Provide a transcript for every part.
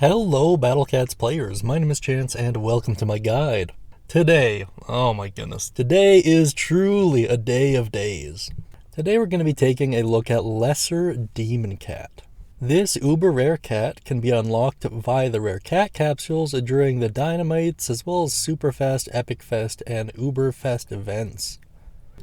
Hello Battle Cats players, my name is Chance and welcome to my guide. Today, oh my goodness, today is truly a day of days. Today we're going to be taking a look at Lesser Demon Cat. This uber rare cat can be unlocked via the rare cat capsules during the Dynamites as well as Superfest, Epic Fest, and Uberfest events.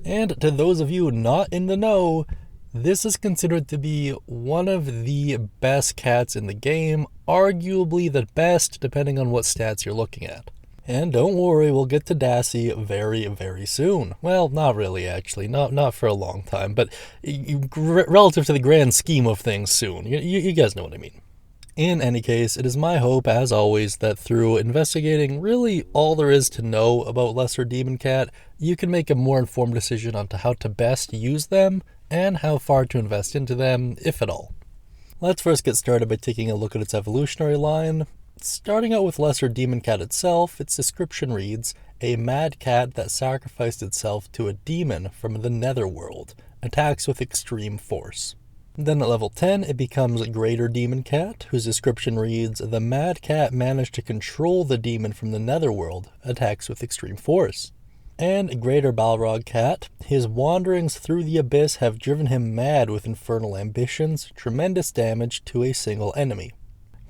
And to those of you not in the know, this is considered to be one of the best cats in the game, arguably the best depending on what stats you're looking at. And don't worry, we'll get to Dassy very, very soon. Well, not really actually, not for a long time, but relative to the grand scheme of things soon. You guys know what I mean. In any case, it is my hope, as always, that through investigating really all there is to know about Lesser Demon Cat, you can make a more informed decision on how to best use them and how far to invest into them, if at all. Let's first get started by taking a look at its evolutionary line. Starting out with Lesser Demon Cat itself, its description reads, a mad cat that sacrificed itself to a demon from the netherworld, attacks with extreme force. Then at level 10, it becomes Greater Demon Cat, whose description reads, the mad cat managed to control the demon from the netherworld, attacks with extreme force. And Greater Balrog Cat, his wanderings through the abyss have driven him mad with infernal ambitions, tremendous damage to a single enemy.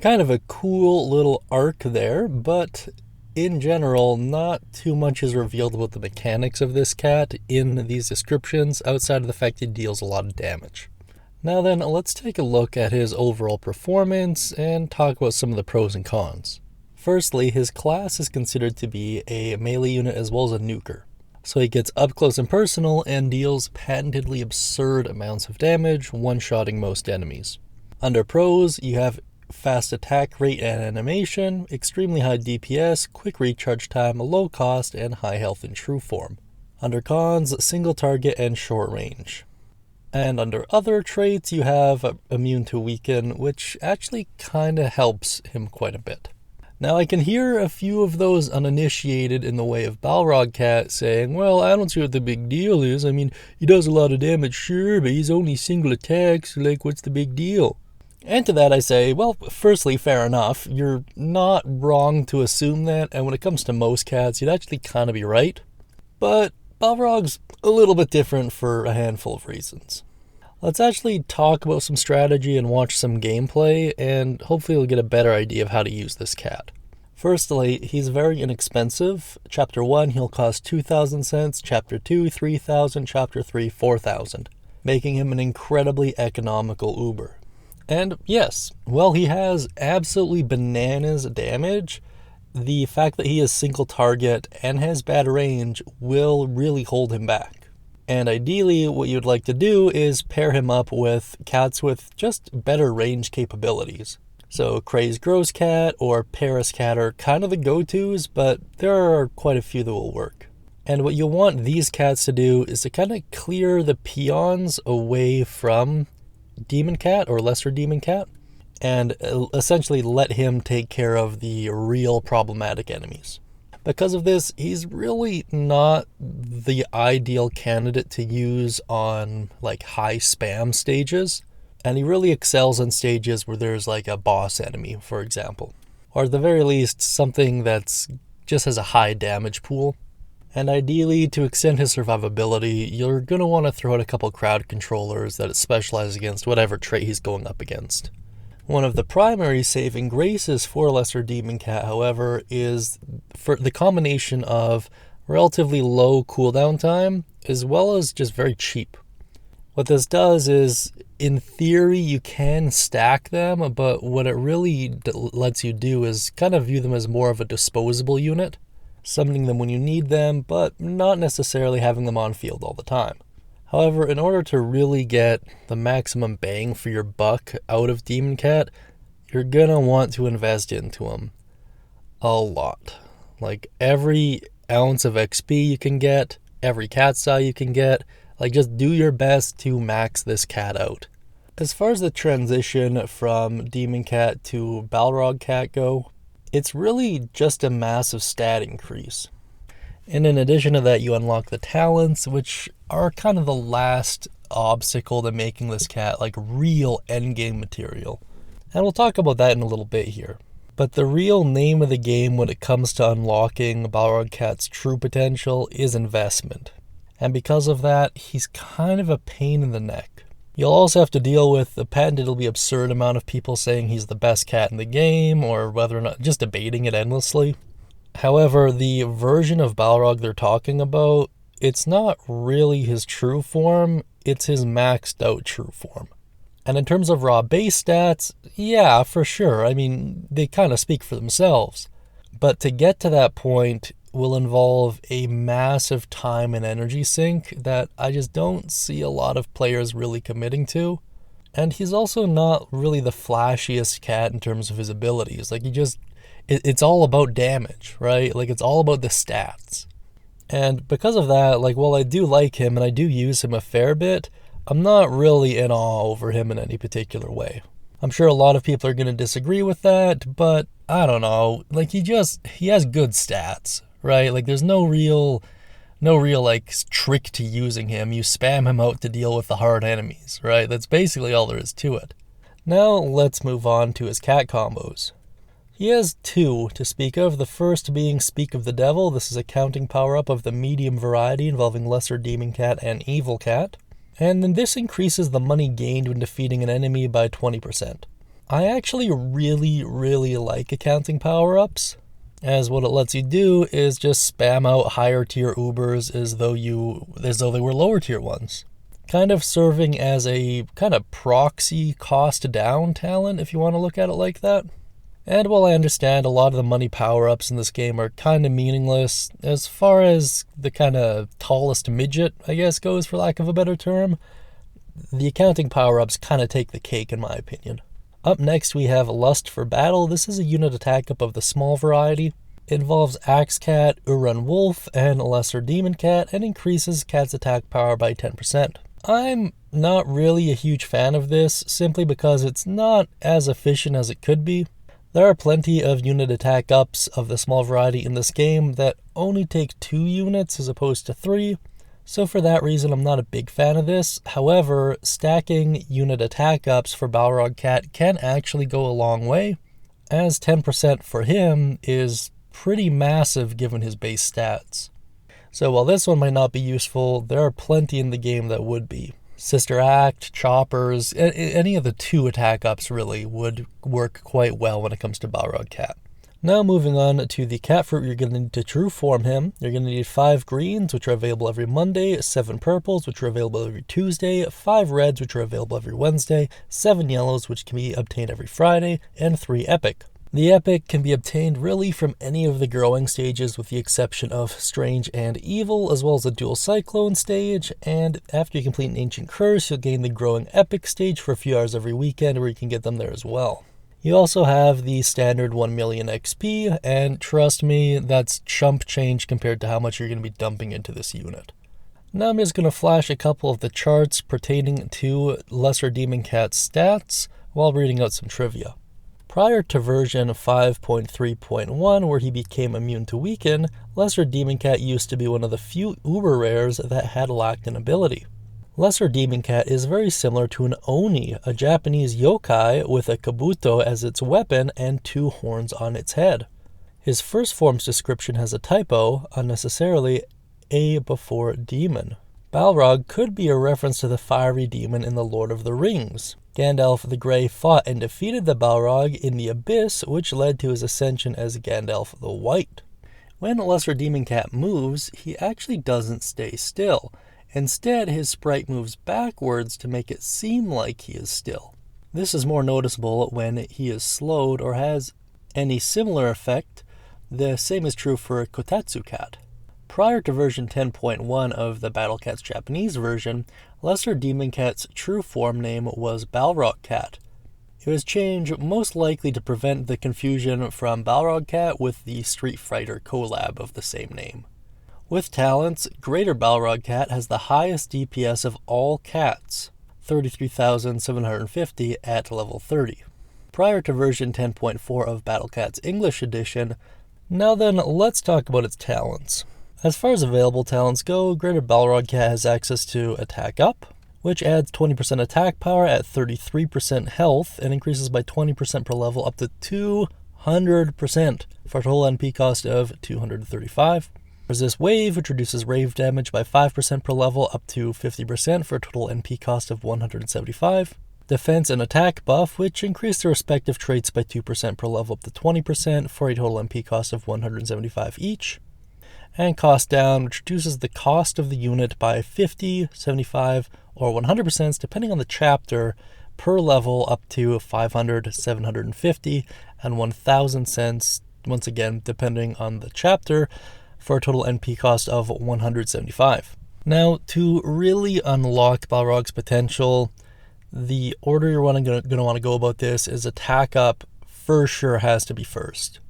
Kind of a cool little arc there, but in general, not too much is revealed about the mechanics of this cat in these descriptions, outside of the fact he deals a lot of damage. Now then, let's take a look at his overall performance and talk about some of the pros and cons. Firstly, his class is considered to be a melee unit as well as a nuker. So he gets up close and personal and deals patentedly absurd amounts of damage, one-shotting most enemies. Under pros, you have fast attack rate and animation, extremely high DPS, quick recharge time, low cost, and high health in true form. Under cons, single target and short range. And under other traits, you have immune to weaken, which actually kinda helps him quite a bit. Now I can hear a few of those uninitiated in the way of Balrog Cat saying, well, I don't see what the big deal is. I mean, he does a lot of damage, sure, but he's only single attacks, like what's the big deal? And to that I say, well, firstly, fair enough. You're not wrong to assume that, and when it comes to most cats, you'd actually kind of be right. But Balrog's a little bit different for a handful of reasons. Let's actually talk about some strategy and watch some gameplay, and hopefully you'll get a better idea of how to use this cat. Firstly, he's very inexpensive. Chapter 1, he'll cost 2,000 cents, Chapter 2, 3,000, Chapter 3, 4,000, making him an incredibly economical uber. And yes, while he has absolutely bananas damage, the fact that he is single target and has bad range will really hold him back. And ideally, what you'd like to do is pair him up with cats with just better range capabilities. So Crazed Gross cat or Paris cat are kind of the go-tos, but there are quite a few that will work. And what you'll want these cats to do is to kind of clear the peons away from Demon Cat or Lesser Demon Cat, and essentially let him take care of the real problematic enemies. Because of this, he's really not the ideal candidate to use on like high spam stages, and he really excels on stages where there's like a boss enemy, for example, or at the very least something that's just has a high damage pool. And ideally, to extend his survivability, you're going to want to throw out a couple crowd controllers that specialize against whatever trait he's going up against. One of the primary saving graces for Lesser Demon Cat, however, is for the combination of relatively low cooldown time as well as just very cheap. What this does is, in theory, you can stack them, but what it really lets you do is kind of view them as more of a disposable unit, summoning them when you need them, but not necessarily having them on field all the time. However, in order to really get the maximum bang for your buck out of Demon Cat, you're gonna want to invest into him a lot. Like every ounce of XP you can get, every cat style you can get, like just do your best to max this cat out. As far as the transition from Demon Cat to Balrog Cat go, it's really just a massive stat increase. And in addition to that, you unlock the talents, which are kind of the last obstacle to making this cat like real endgame material. And we'll talk about that in a little bit here. But the real name of the game when it comes to unlocking Balrog Cat's true potential is investment. And because of that, he's kind of a pain in the neck. You'll also have to deal with the patently absurd amount of people saying he's the best cat in the game, or whether or not just debating it endlessly. However, the version of Balrog they're talking about, it's not really his true form, it's his maxed out true form. And in terms of raw base stats, yeah, for sure. I mean, they kind of speak for themselves. But to get to that point will involve a massive time and energy sink that I just don't see a lot of players really committing to. And he's also not really the flashiest cat in terms of his abilities. Like, it's all about damage, right? Like, it's all about the stats. And because of that, like, while I do like him and I do use him a fair bit, I'm not really in awe over him in any particular way. I'm sure a lot of people are going to disagree with that, but I don't know. Like, he has good stats, right? Like, there's no real like trick to using him. You spam him out to deal with the hard enemies, right? That's basically all there is to it. Now let's move on to his cat combos. He has two to speak of, the first being Speak of the Devil. This is a counting power-up of the medium variety involving Lesser Demon Cat and Evil Cat. And then this increases the money gained when defeating an enemy by 20%. I actually really like accounting power-ups, as what it lets you do is just spam out higher tier Ubers as though they were lower tier ones. Kind of serving as a kind of proxy cost down talent, if you want to look at it like that. And while I understand a lot of the money power-ups in this game are kind of meaningless, as far as the kind of tallest midget, I guess, goes, for lack of a better term, the accounting power-ups kind of take the cake in my opinion. Up next we have Lust for Battle. This is a unit attack up of the small variety. It involves Axe Cat, Urun Wolf, and Lesser Demon Cat, and increases Cat's attack power by 10%. I'm not really a huge fan of this, simply because it's not as efficient as it could be. There are plenty of unit attack ups of the small variety in this game that only take 2 units as opposed to 3, so for that reason I'm not a big fan of this. However, stacking unit attack ups for Balrog Cat can actually go a long way, as 10% for him is pretty massive given his base stats. So while this one might not be useful, there are plenty in the game that would be. Sister Act, Choppers, any of the 2 attack ups really would work quite well when it comes to Balrog Cat. Now moving on to the Catfruit, you're going to need to true form him. You're going to need 5 greens, which are available every Monday, 7 purples, which are available every Tuesday, 5 reds, which are available every Wednesday, 7 yellows, which can be obtained every Friday, and 3 epic. The epic can be obtained really from any of the growing stages with the exception of Strange and Evil, as well as the Dual Cyclone stage, and after you complete an Ancient Curse, you'll gain the growing epic stage for a few hours every weekend where you can get them there as well. You also have the standard 1 million XP, and trust me, that's chump change compared to how much you're going to be dumping into this unit. Now I'm just going to flash a couple of the charts pertaining to Lesser Demon Cat's stats while reading out some trivia. Prior to version 5.3.1, where he became immune to Weaken, Lesser Demon Cat used to be one of the few uber rares that had lacked an ability. Lesser Demon Cat is very similar to an Oni, a Japanese yokai with a kabuto as its weapon and 2 horns on its head. His first form's description has a typo, unnecessarily A before demon. Balrog could be a reference to the fiery demon in The Lord of the Rings. Gandalf the Grey fought and defeated the Balrog in the Abyss, which led to his ascension as Gandalf the White. When Lesser Demon Cat moves, he actually doesn't stay still. Instead, his sprite moves backwards to make it seem like he is still. This is more noticeable when he is slowed or has any similar effect. The same is true for Kotatsu Cat. Prior to version 10.1 of the Battle Cat's Japanese version, Lesser Demon Cat's true form name was Balrog Cat. It was changed most likely to prevent the confusion from Balrog Cat with the Street Fighter collab of the same name. With talents, Greater Balrog Cat has the highest DPS of all cats, 33,750 at level 30. Prior to version 10.4 of Battle Cat's English edition, now then let's talk about its talents. As far as available talents go, Greater Balrog Cat has access to Attack Up, which adds 20% attack power at 33% health and increases by 20% per level up to 100% for a total NP cost of 235. Resist Wave, which reduces rave damage by 5% per level up to 50% for a total NP cost of 175. Defense and Attack buff, which increase their respective traits by 2% per level up to 20% for a total NP cost of 175 each. And Cost Down, which reduces the cost of the unit by 50, 75, or 100% depending on the chapter per level up to 500, 750, and 1,000 cents, once again depending on the chapter, for a total NP cost of 175. Now, to really unlock Balrog's potential, the order you're going to want to go about this is attack up for sure has to be first.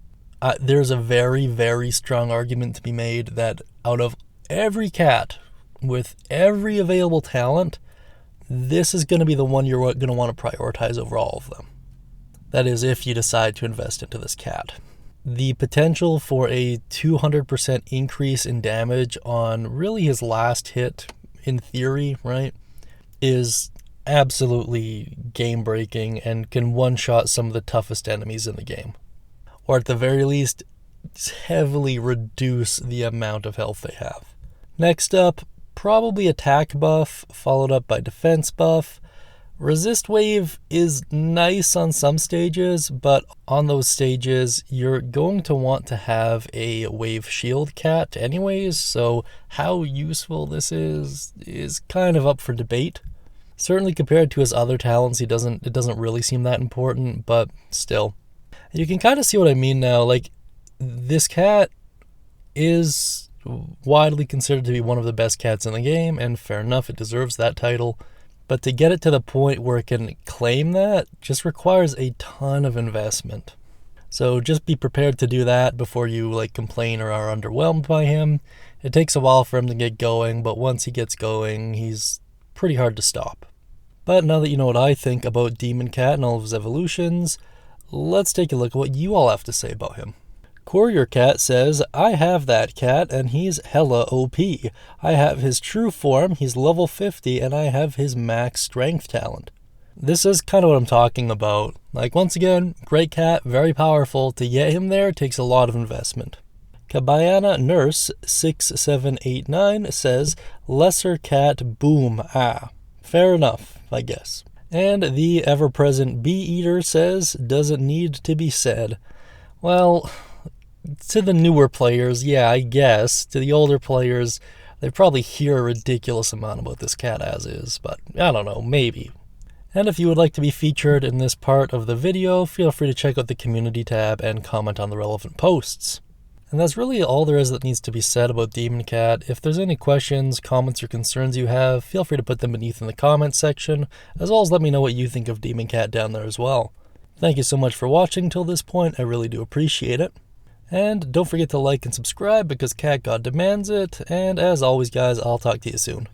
There's a very, very strong argument to be made that out of every cat with every available talent, this is going to be the one you're going to want to prioritize over all of them. That is, if you decide to invest into this cat. The potential for a 200% increase in damage on really his last hit, in theory, right, is absolutely game-breaking and can one-shot some of the toughest enemies in the game. Or at the very least, heavily reduce the amount of health they have. Next up, probably attack buff, followed up by defense buff. Resist Wave is nice on some stages, but on those stages, you're going to want to have a wave shield cat anyways, so how useful this is kind of up for debate. Certainly compared to his other talents, it doesn't really seem that important, but still. You can kind of see what I mean now. Like, this cat is widely considered to be one of the best cats in the game, and fair enough, it deserves that title. But to get it to the point where it can claim that just requires a ton of investment. So just be prepared to do that before you complain or are underwhelmed by him. It takes a while for him to get going, but once he gets going, he's pretty hard to stop. But now that you know what I think about Demon Cat and all of his evolutions, let's take a look at what you all have to say about him. Courier Cat says, I have that cat and he's hella OP. I have his true form, he's level 50, and I have his max strength talent. This is kind of what I'm talking about. Once again, great cat, very powerful. To get him there takes a lot of investment. Kabayana Nurse 6789 says, lesser cat boom Fair enough, I guess. And the ever-present Bee-Eater says, doesn't need to be said. Well, to the newer players, yeah, I guess. To the older players, they probably hear a ridiculous amount about this cat as is, but I don't know, maybe. And if you would like to be featured in this part of the video, feel free to check out the community tab and comment on the relevant posts. And that's really all there is that needs to be said about Demon Cat. If there's any questions, comments, or concerns you have, feel free to put them beneath in the comments section, as well as let me know what you think of Demon Cat down there as well. Thank you so much for watching till this point, I really do appreciate it. And don't forget to like and subscribe because Cat God demands it, and as always guys, I'll talk to you soon.